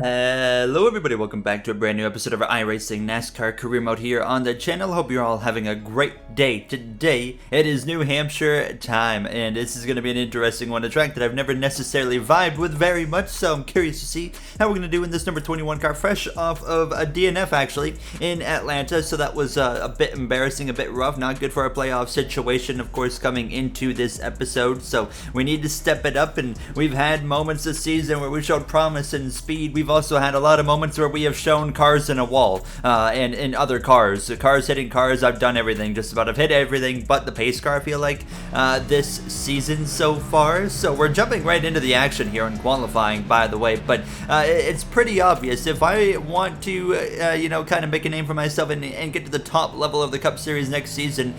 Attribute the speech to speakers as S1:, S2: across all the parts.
S1: Hello everybody, welcome back to a brand new episode of our iRacing NASCAR career mode here on the channel. Hope you're all having a great day. Today, it is New Hampshire time, and this is going to be an interesting one, a track that I've never necessarily vibed with very much, so I'm curious to see how we're going to do in this number 21 car, fresh off of a DNF actually, in Atlanta, so that was a bit embarrassing, a bit rough, not good for our playoff situation, of course, coming into this episode, so we need to step it up, and we've had moments this season where we showed promise and speed. We've also had a lot of moments where we have shown cars in a wall, and in other cars. The cars hitting cars, I've done everything, just about. I've hit everything but the pace car, I feel like, this season so far. So we're jumping right into the action here in qualifying, by the way, but it's pretty obvious. If I want to, kind of make a name for myself and get to the top level of the Cup Series next season,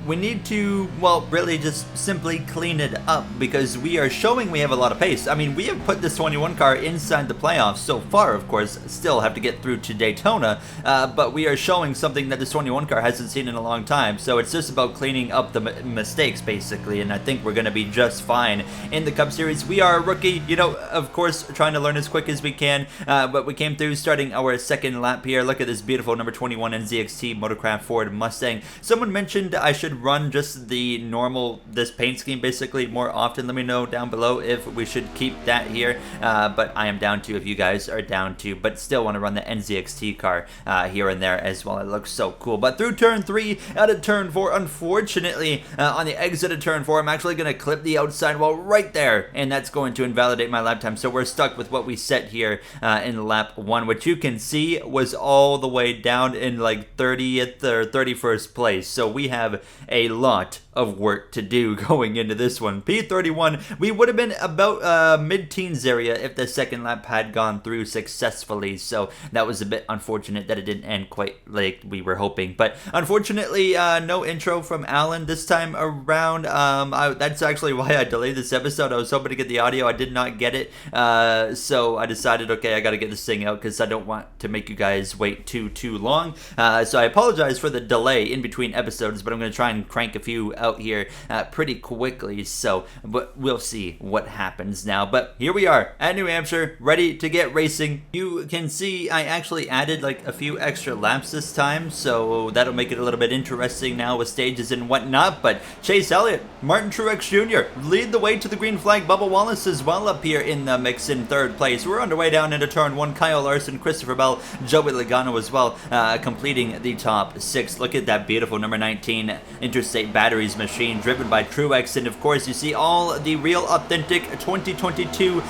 S1: we need to, well, really just simply clean it up, because we are showing we have a lot of pace. I mean, we have put this 21 car inside the playoffs so far, of course, still have to get through to Daytona, but we are showing something that this 21 car hasn't seen in a long time, so it's just about cleaning up the mistakes, basically, and I think we're going to be just fine in the Cup Series. We are a rookie, of course, trying to learn as quick as we can, but we came through starting our second lap here. Look at this beautiful number 21 NZXT Motorcraft Ford Mustang. Someone mentioned I should run just the normal, this paint scheme, basically, more often. Let me know down below if we should keep that here, but I am down to if you guys are down to, but still want to run the NZXT car here and there as well. It looks so cool. But through turn 3, out of turn 4, unfortunately, on the exit of turn 4, I'm actually going to clip the outside wall right there, and that's going to invalidate my lap time. So we're stuck with what we set here in lap 1, which you can see was all the way down in like 30th or 31st place. So we have a lot of work to do going into this one. P31, we would have been about mid-teens area if the second lap had gone through successfully, so that was a bit unfortunate that it didn't end quite like we were hoping. But unfortunately, no intro from Alan this time around. That's actually why I delayed this episode. I was hoping to get the audio. I did not get it, so I decided, okay, I gotta get this thing out because I don't want to make you guys wait too long. So I apologize for the delay in between episodes, but I'm gonna try and crank a few out here pretty quickly, but we'll see what happens now. But here we are at New Hampshire, ready to get racing. You can see I actually added like a few extra laps this time, so that'll make it a little bit interesting now with stages and whatnot. But Chase Elliott, Martin Truex Jr. lead the way to the green flag. Bubba Wallace as well up here in the mix in third place. We're underway down into turn 1. Kyle Larson, Christopher Bell, Joey Logano as well, completing the top 6. Look at that beautiful number 19 Interstate Batteries machine driven by Truex, and of course you see all the real authentic 2022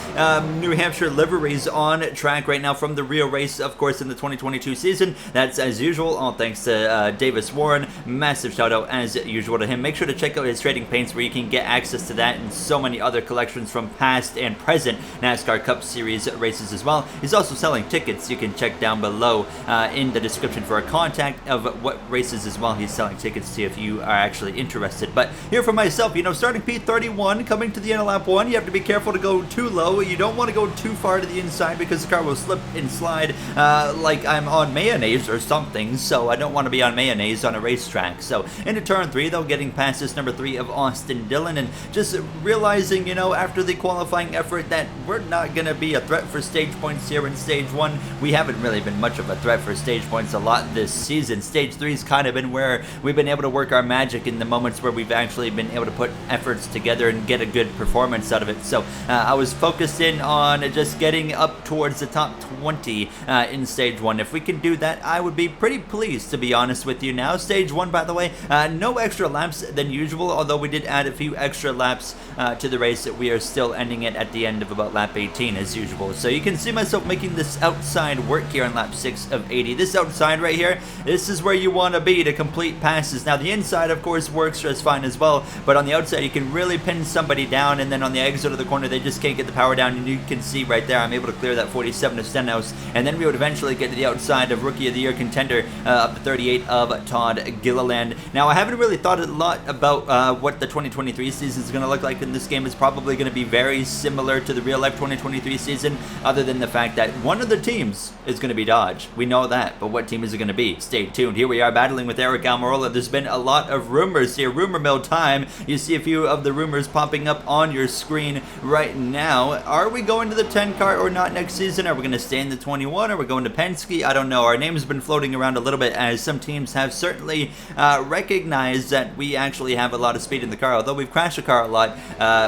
S1: New Hampshire liveries on track right now from the real race, of course, in the 2022 season. That's as usual, all thanks to Davis Warren. Massive shout out as usual to him. Make sure to check out his trading paints where you can get access to that and so many other collections from past and present NASCAR Cup Series races as well. He's also selling tickets. You can check down below in the description for a contact of what races as well he's selling tickets to if you are actually interested. But here for myself, starting P31, coming to the end of lap 1, you have to be careful to go too low. You don't want to go too far to the inside because the car will slip and slide like I'm on mayonnaise or something, so I don't want to be on mayonnaise on a racetrack. So into turn 3, though, getting past this number 3 of Austin Dillon, and just realizing, after the qualifying effort that we're not going to be a threat for stage points here in stage 1. We haven't really been much of a threat for stage points a lot this season. Stage 3's kind of been where we've been able to work our magic in the moments where we've actually been able to put efforts together and get a good performance out of it. So I was focused in on just getting up towards the top 20 in stage 1. If we can do that, I would be pretty pleased, to be honest with you. Now, stage 1, by the way, no extra laps than usual, although we did add a few extra laps to the race. We are still ending it at the end of about lap 18 as usual. So you can see myself making this outside work here on lap 6 of 80. This outside right here, this is where you want to be to complete passes. Now, the inside, of course, works just fine as well, but on the outside, you can really pin somebody down, and then on the exit of the corner, they just can't get the power down, and you can see right there, I'm able to clear that 47 of Stenhouse, and then we would eventually get to the outside of Rookie of the Year contender up to 38 of Todd Gilliland. Now, I haven't really thought a lot about what the 2023 season is going to look like in this game. It's probably going to be very similar to the real-life 2023 season, other than the fact that one of the teams is going to be Dodge. We know that, but what team is it going to be? Stay tuned. Here we are battling with Eric Almirola. There's been a lot of rumors here. Rumor mill time. You see a few of the rumors popping up on your screen right now. Are we going to the 10 car or not next season? Are we going to stay in the 21 or we're going to Penske. I don't know. Our name's been floating around a little bit as some teams have certainly recognized that we actually have a lot of speed in the car. Although we've crashed the car a lot,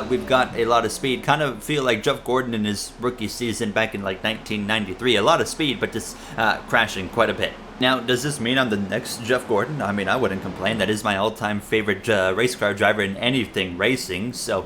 S1: we've got a lot of speed. Kind of feel like Jeff Gordon in his rookie season back in like 1993. A lot of speed, but just crashing quite a bit. Now, does this mean I'm the next Jeff Gordon? I mean, I wouldn't complain. That is my all-time favorite race car driver in anything racing. So,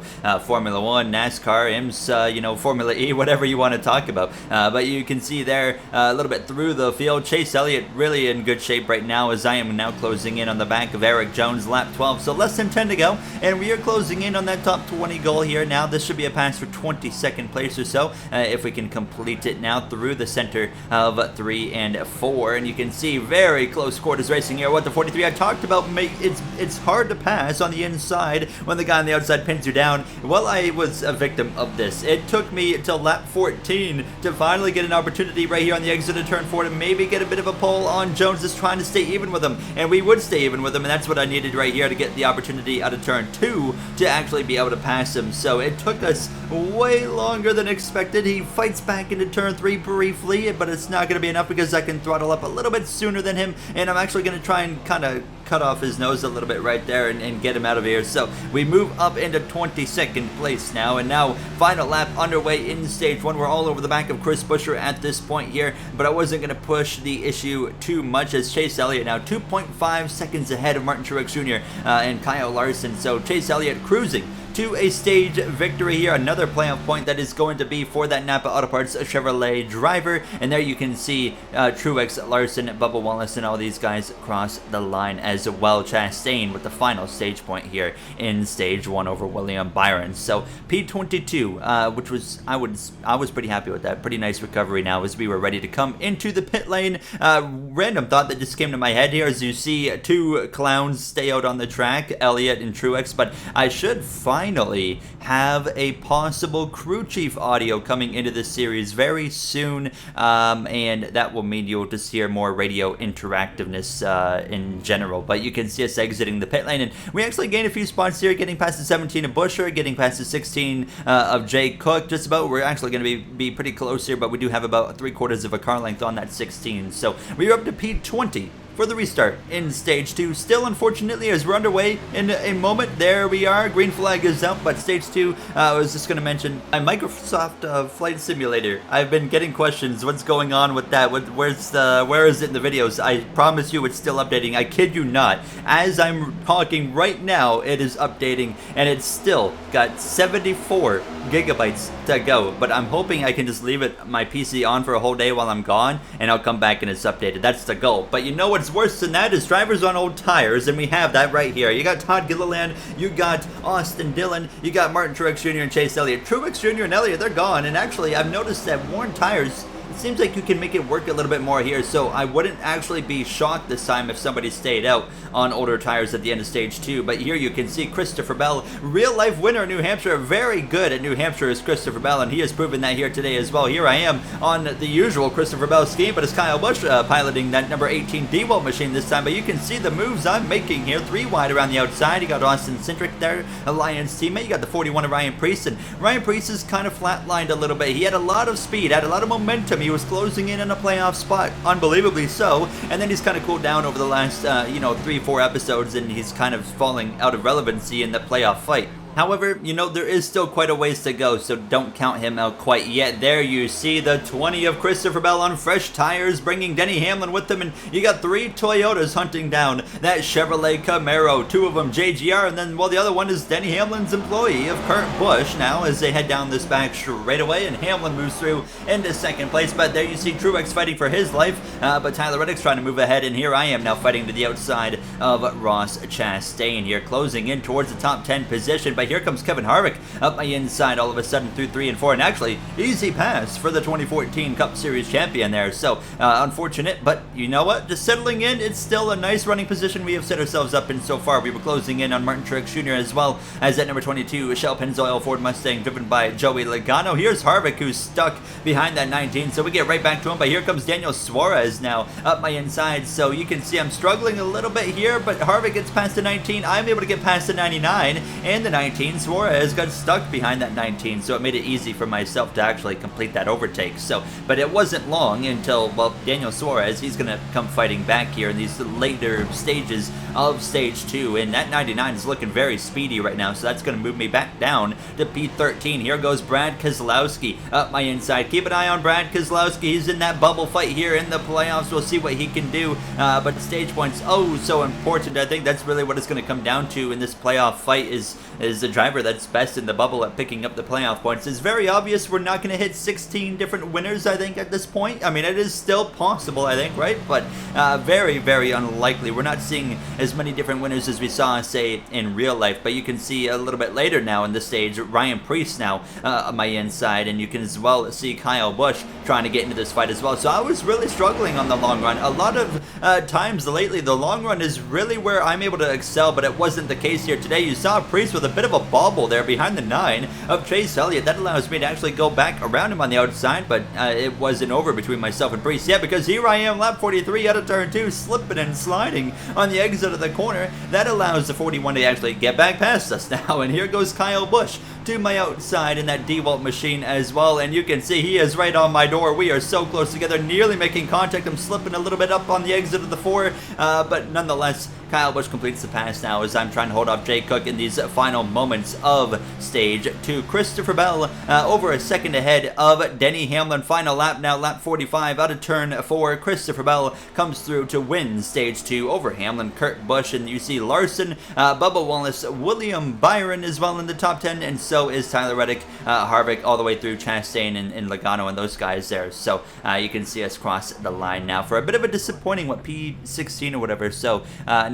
S1: Formula 1, NASCAR, IMSA, you know, Formula E, whatever you want to talk about. But you can see there a little bit through the field, Chase Elliott really in good shape right now as I am now closing in on the back of Eric Jones, lap 12. So, less than 10 to go. And we are closing in on that top 20 goal here now. This should be a pass for 22nd place or so if we can complete it now through the center of 3 and 4. And you can see very close quarters racing here. What the 43 I talked about, it's hard to pass on the inside when the guy on the outside pins you down. Well, I was a victim of this. It took me until lap 14 to finally get an opportunity right here on the exit of turn 4 to maybe get a bit of a pull on Jones, just trying to stay even with him, and we would stay even with him, and that's what I needed right here to get the opportunity out of turn 2 to actually be able to pass him. So it took us way longer than expected. He fights back into turn 3 briefly, but it's not going to be enough because I can throttle up a little bit sooner than him, and I'm actually going to try and kind of cut off his nose a little bit right there and get him out of here. So we move up into 22nd place now, and now final lap underway in stage 1. We're all over the back of Chris Buescher at this point here, but I wasn't going to push the issue too much as Chase Elliott now 2.5 seconds ahead of Martin Truex Jr. And Kyle Larson. So Chase Elliott cruising to a stage victory here. Another playoff point that is going to be for that Napa Auto Parts Chevrolet driver. And there you can see Truex, Larson, Bubba Wallace, and all these guys cross the line as well. Chastain with the final stage point here in stage 1 over William Byron. So P22, which was I was pretty happy with that. Pretty nice recovery now as we were ready to come into the pit lane. Random thought that just came to my head here as you see two clowns stay out on the track, Elliott and Truex, but I should finally have a possible crew chief audio coming into this series very soon, and that will mean you'll just hear more radio interactiveness in general. But you can see us exiting the pit lane, and we actually gained a few spots here, getting past the 17 of Buescher, getting past the 16 of Jay Cook. Just about, we're actually going to be pretty close here, but we do have about 3/4 of a car length on that 16. So we're up to P20 for the restart in stage 2. Still, unfortunately, as we're underway in a moment, there we are, green flag is up, but stage 2, I was just going to mention my Microsoft Flight Simulator. I've been getting questions, what's going on with that, where is it in the videos? I promise you it's still updating, I kid you not. As I'm talking right now, it is updating, and it's still got 74 gigabytes to go, but I'm hoping I can just leave my PC on for a whole day while I'm gone, and I'll come back and it's updated. That's the goal. But you know what's worse than that is drivers on old tires, and we have that right here. You got Todd Gilliland, you got Austin Dillon, you got Martin Truex Jr. and Chase Elliott. Truex Jr. and Elliott, they're gone, and actually I've noticed that worn tires, it seems like you can make it work a little bit more here, so I wouldn't actually be shocked this time if somebody stayed out on older tires at the end of stage 2. But here you can see Christopher Bell, real life winner in New Hampshire, very good at New Hampshire is Christopher Bell, and he has proven that here today as well. Here I am on the usual Christopher Bell scheme, but it's Kyle Busch piloting that number 18 DeWalt machine this time. But you can see the moves I'm making here, 3 wide around the outside. You got Austin Cindric there, Alliance teammate. You got the 41 of Ryan Preece, and Ryan Preece is kind of flatlined a little bit. He had a lot of speed, had a lot of momentum. He was closing in a playoff spot, unbelievably so, and then he's kind of cooled down over the last 3-4 episodes, and he's kind of falling out of relevancy in the playoff fight. However, you know, there is still quite a ways to go, so don't count him out quite yet. There you see the 20 of Christopher Bell on fresh tires, bringing Denny Hamlin with them, and you got 3 Toyotas hunting down that Chevrolet Camaro, 2 of them JGR, and then, well, the other one is Denny Hamlin's employee of Kurt Busch now as they head down this back straight away, and Hamlin moves through into 2nd place. But there you see Truex fighting for his life, but Tyler Reddick's trying to move ahead, and here I am now fighting to the outside of Ross Chastain here, closing in towards the top 10 position. But here comes Kevin Harvick up my inside all of a sudden through 3 and 4, and actually easy pass for the 2014 Cup Series champion there. So unfortunate, but you know what, just settling in, it's still a nice running position we have set ourselves up in so far. We were closing in on Martin Truex Jr. as well as that number 22 Shell Pennzoil Ford Mustang driven by Joey Logano. Here's Harvick, who's stuck behind that 19, so we get right back to him. But here comes Daniel Suarez now up my inside, so you can see I'm struggling a little bit here, but Harvick gets past the 19, I'm able to get past the 99 and the 19 19. Suarez got stuck behind that 19, so it made it easy for myself to actually complete that overtake. So, but it wasn't long until, well, Daniel Suarez, he's going to come fighting back here in these later stages of stage 2, and that 99 is looking very speedy right now, so that's going to move me back down to P13. Here goes Brad Keselowski up my inside. Keep an eye on Brad Keselowski. He's in that bubble fight here in the playoffs. We'll see what he can do, but stage points, oh, so important. I think that's really what it's going to come down to in this playoff fight is the driver that's best in the bubble at picking up the playoff points. It's very obvious we're not going to hit 16 different winners, I think, at this point. I mean, it is still possible, I think, right? But very, very unlikely. We're not seeing as many different winners as we saw, say, in real life. But you can see a little bit later now in the stage, Ryan Preece now on my inside, and you can as well see Kyle Busch trying to get into this fight as well. So I was really struggling on the long run. A lot of times lately, the long run is really where I'm able to excel, but it wasn't the case here today. You saw Preece with a bit of a bobble there behind the 9 of Chase Elliott. That allows me to actually go back around him on the outside, but it wasn't over between myself and Preece yet, because here I am, lap 43 out of turn 2, slipping and sliding on the exit of the corner. That allows the 41 to actually get back past us now, and here goes Kyle Busch to my outside in that DeWalt machine as well, and you can see he is right on my door. We are so close together, nearly making contact. I'm slipping a little bit up on the exit of the 4, but nonetheless, Kyle Busch completes the pass now as I'm trying to hold off Jay Cook in these final moments of stage 2. Christopher Bell over a second ahead of Denny Hamlin. Final lap now, lap 45 out of turn 4. Christopher Bell comes through to win stage 2 over Hamlin, Kurt Busch, and you see Larson, Bubba Wallace, William Byron as well in the top 10, and so is Tyler Reddick, Harvick, all the way through Chastain and Logano and those guys there. So you can see us cross the line now for a bit of a disappointing, P16 or whatever, so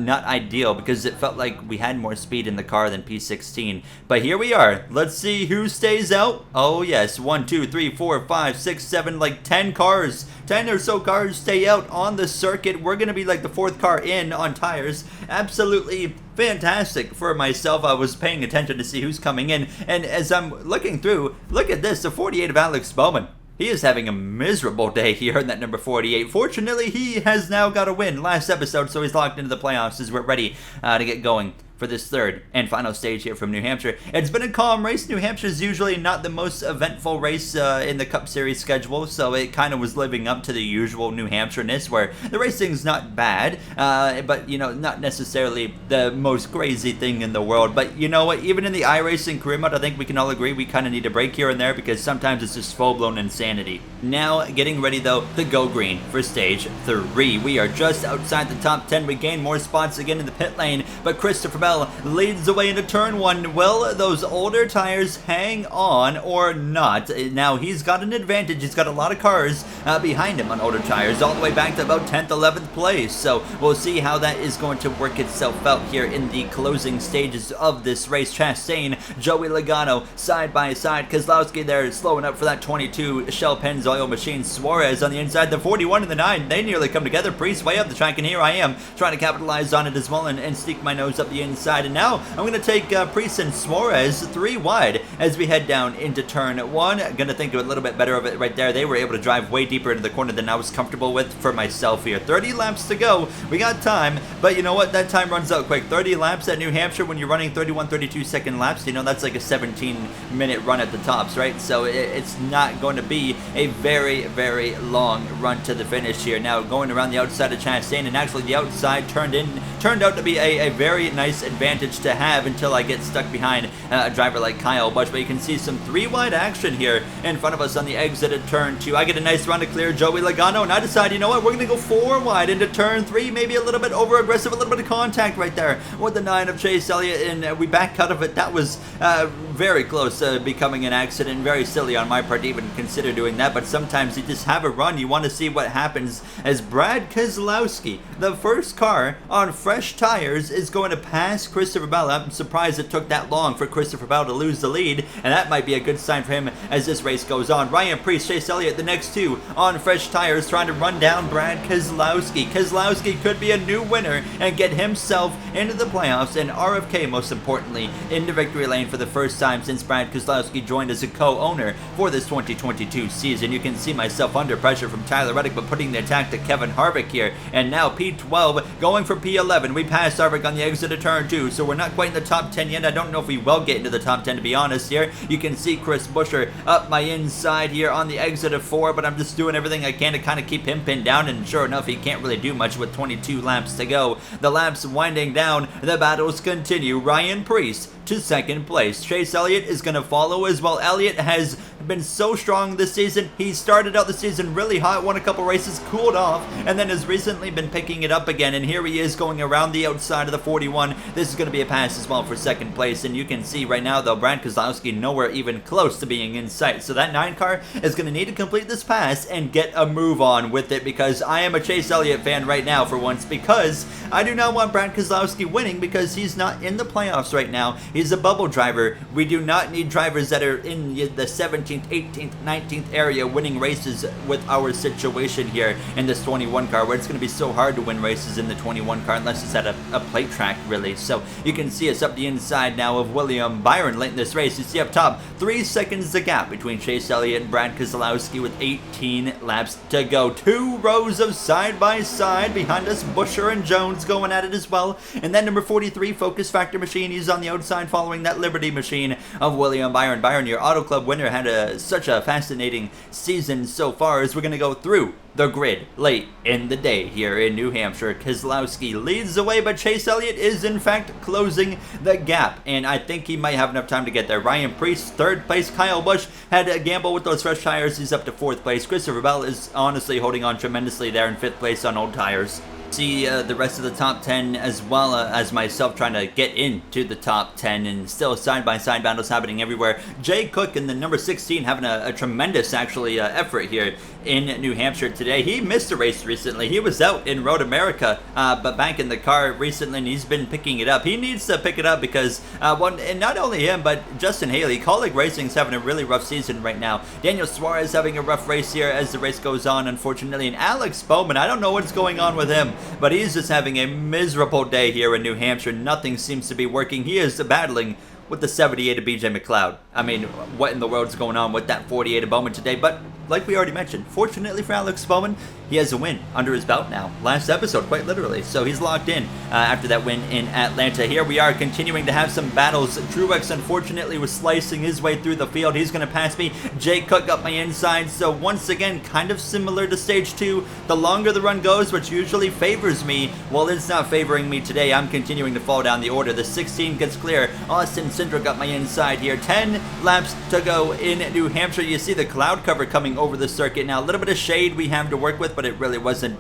S1: not ideal because it felt like we had more speed in the car than P16. But here we are. Let's see who stays out. Oh yes, 1, 2, 3, 4, 5, 6, 7, like 10 cars. 10 or so cars stay out on the circuit. We're going to be like the 4th car in on tires. Absolutely fantastic for myself. I was paying attention to see who's coming in, and as I'm looking through, look at this, the 48 of Alex Bowman. He is having a miserable day here in that number 48. Fortunately, he has now got a win last episode, so he's locked into the playoffs as we're ready to get going for this 3rd and final stage here from New Hampshire. It's been a calm race. New Hampshire is usually not the most eventful race in the Cup Series schedule, so it kind of was living up to the usual New Hampshire-ness, where the racing's not bad, but, you know, not necessarily the most crazy thing in the world. But you know what? Even in the iRacing career mode, I think we can all agree we kind of need a break here and there, because sometimes it's just full-blown insanity. Now, getting ready, though, to go green for stage 3. We are just outside the top 10. We gain more spots again in the pit lane, but Christopher Bell leads the way into turn 1. Will those older tires hang on or not? Now he's got an advantage. He's got a lot of cars behind him on older tires, all the way back to about 10th, 11th place. So we'll see how that is going to work itself out here in the closing stages of this race. Chastain, Joey Logano, side by side. Keselowski there slowing up for that 22 Shell Penn's oil machine. Suarez on the inside, the 41 and the 9. They nearly come together. Preece way up the track, and here I am trying to capitalize on it as well and sneak my nose up the inside. And now I'm going to take Preece and Suarez 3 wide as we head down into turn 1. I'm going to think a little bit better of it right there. They were able to drive way deeper into the corner than I was comfortable with for myself here. 30 laps to go. We got time, but you know what? That time runs out quick. 30 laps at New Hampshire when you're running 31, 32-second laps, you know, that's like a 17-minute run at the tops, right? So it's not going to be a very, very long run to the finish here. Now going around the outside of Chastain, and actually the outside turned out to be a very nice advantage to have until I get stuck behind a driver like Kyle Busch. But you can see some 3 wide action here in front of us on the exit at turn 2. I get a nice run to clear Joey Logano, and I decide, you know what, we're going to go 4 wide into turn 3, maybe a little bit over aggressive, a little bit of contact right there with the 9 of Chase Elliott, and we back out of it. That was very close to becoming an accident. Very silly on my part to even consider doing that, but sometimes you just have a run. You want to see what happens as Brad Keselowski, the first car on fresh tires, is going to pass Christopher Bell. I'm surprised it took that long for Christopher Bell to lose the lead, and that might be a good sign for him as this race goes on. Ryan Preece, Chase Elliott, the next 2 on fresh tires, trying to run down Brad Keselowski. Keselowski could be a new winner and get himself into the playoffs, and RFK, most importantly, into victory lane for the first time time since Brad Keselowski joined as a co-owner for this 2022 season. You can see myself under pressure from Tyler Reddick, but putting the attack to Kevin Harvick here. And now P12 going for P11. We passed Harvick on the exit of turn 2, so we're not quite in the top 10 yet. I don't know if we will get into the top 10, to be honest here. You can see Chris Buescher up my inside here on the exit of 4, but I'm just doing everything I can to kind of keep him pinned down, and sure enough, he can't really do much with 22 laps to go. The laps winding down, the battles continue. Ryan Preece to second place. Chase Elliott is going to follow as well. Elliott has been so strong this season. He started out the season really hot, won a couple races, cooled off, and then has recently been picking it up again, and here he is going around the outside of the 41. This is going to be a pass as well for second place, and you can see right now, though, Brad Keselowski nowhere even close to being in sight. So that 9 car is going to need to complete this pass and get a move on with it, because I am a Chase Elliott fan right now for once, because I do not want Brad Keselowski winning, because he's not in the playoffs right now. He's a bubble driver. We do not need drivers that are in the 17th, 18th, 19th area winning races with our situation here in this 21 car, where it's going to be so hard to win races in the 21 car unless it's at a plate track, really. So you can see us up the inside now of William Byron late in this race. You see up top, 3 seconds the gap between Chase Elliott and Brad Keselowski with 18 laps to go. 2 rows of side-by-side behind us, Buescher and Jones going at it as well. And then number 43, Focus Factor Machine, he's on the outside following that Liberty Machine of William Byron. Byron, your Auto Club winner, had such a fascinating season so far, as we're going to go through the grid late in the day here in New Hampshire. Keselowski leads the way, but Chase Elliott is in fact closing the gap, and I think he might have enough time to get there. Ryan Preece, 3rd place. Kyle Busch had a gamble with those fresh tires. He's up to 4th place. Christopher Bell is honestly holding on tremendously there in 5th place on old tires. See the rest of the top 10 as well as myself trying to get into the top 10, and still side-by-side battles happening everywhere. Jay Cook in the number 16 having a tremendous actually effort here in New Hampshire today. He missed a race recently. He was out in Road America, but back in the car recently, and he's been picking it up. He needs to pick it up because, and not only him, but Justin Haley, Colleague Racing's having a really rough season right now. Daniel Suarez having a rough race here as the race goes on, unfortunately, and Alex Bowman, I don't know what's going on with him, but he's just having a miserable day here in New Hampshire. Nothing seems to be working. He is battling with the 78 of BJ McLeod. I mean, what in the world is going on with that 48 of Bowman today? But like we already mentioned, fortunately for Alex Bowman, he has a win under his belt now. Last episode, quite literally. So he's locked in after that win in Atlanta. Here we are continuing to have some battles. Truex, unfortunately, was slicing his way through the field. He's going to pass me. Jay Cook up my inside. So once again, kind of similar to stage 2. The longer the run goes, which usually favors me, well, it's not favoring me today. I'm continuing to fall down the order. The 16 gets clear. Austin Cindric up my inside here. 10 laps to go in New Hampshire. You see the cloud cover coming over the circuit now. A little bit of shade we have to work with, but it really wasn't,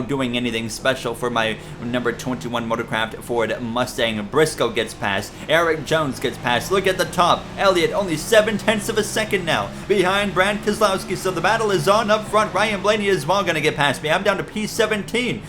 S1: doing anything special for my number 21 Motorcraft Ford Mustang. Briscoe gets past. Eric Jones gets past. Look at the top. Elliott only 7/10 of a second now behind Brad Keselowski. So the battle is on up front. Ryan Blaney is well going to get past me. I'm down to P17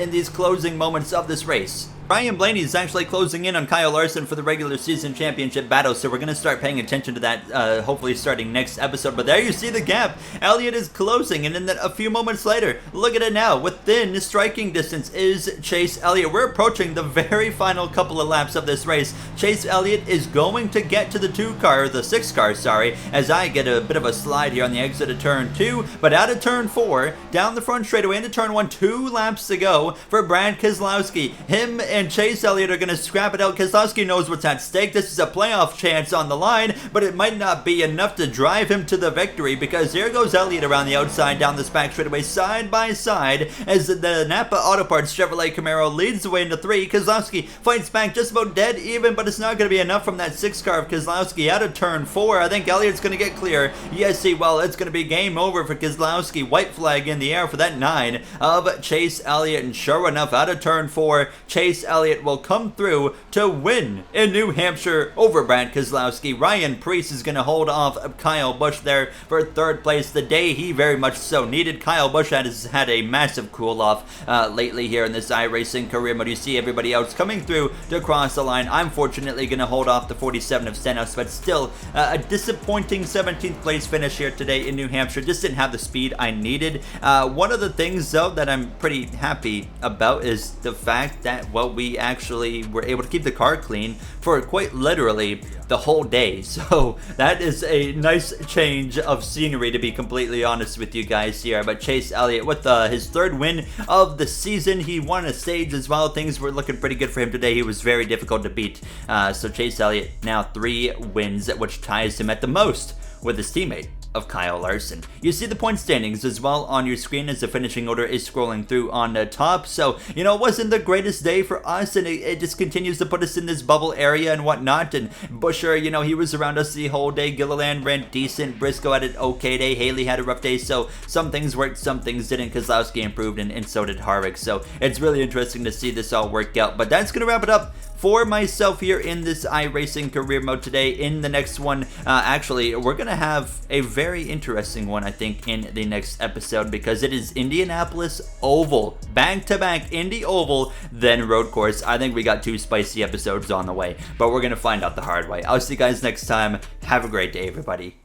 S1: in these closing moments of this race. Ryan Blaney is actually closing in on Kyle Larson for the regular season championship battle, so we're going to start paying attention to that hopefully starting next episode. But there you see the gap. Elliott is closing, and then a few moments later, look at it now. Within striking distance is Chase Elliott. We're approaching the very final couple of laps of this race. Chase Elliott is going to get to the 6 car, sorry, as I get a bit of a slide here on the exit of turn 2, but out of turn 4, down the front straightaway into turn 1, 2 laps to go for Brad Keselowski. Him and Chase Elliott are going to scrap it out. Keselowski knows what's at stake. This is a playoff chance on the line, but it might not be enough to drive him to the victory, because here goes Elliott around the outside down this back straightaway side by side as the Napa Auto Parts Chevrolet Camaro leads the way into 3. Keselowski fights back just about dead even, but it's not going to be enough from that 6 car of Keselowski out of turn 4. I think Elliott's going to get clear. Yes, well, it's going to be game over for Keselowski. White flag in the air for that 9 of Chase Elliott, and sure enough, out of turn 4, Chase Elliott will come through to win in New Hampshire over Brad Keselowski. Ryan Preece is going to hold off Kyle Busch there for 3rd place, the day he very much so needed. Kyle Busch has had a massive cool-off lately here in this iRacing career mode. You see everybody else coming through to cross the line. I'm fortunately going to hold off the 47 of Stenhouse, but still a disappointing 17th place finish here today in New Hampshire. Just didn't have the speed I needed. One of the things, though, that I'm pretty happy about is the fact that, well, we actually were able to keep the car clean for quite literally the whole day. So that is a nice change of scenery, to be completely honest with you guys here. But Chase Elliott with his third win of the season. He won a stage as well. Things were looking pretty good for him today. He was very difficult to beat. So Chase Elliott now 3 wins, which ties him at the most with his teammate of Kyle Larson. You see the point standings as well on your screen as the finishing order is scrolling through on the top. So, you know, it wasn't the greatest day for us, and it just continues to put us in this bubble area and whatnot. And Busher, you know, he was around us the whole day. Gilliland ran decent. Briscoe had an okay day. Haley had a rough day. So some things worked, some things didn't. Keselowski improved, and so did Harvick. So it's really interesting to see this all work out. But that's going to wrap it up for myself here in this iRacing career mode today. In the next one, actually, we're going to have a very interesting one, I think, in the next episode, because it is Indianapolis Oval. Back-to-back Indy Oval, then road course. I think we got 2 spicy episodes on the way, but we're going to find out the hard way. I'll see you guys next time. Have a great day, everybody.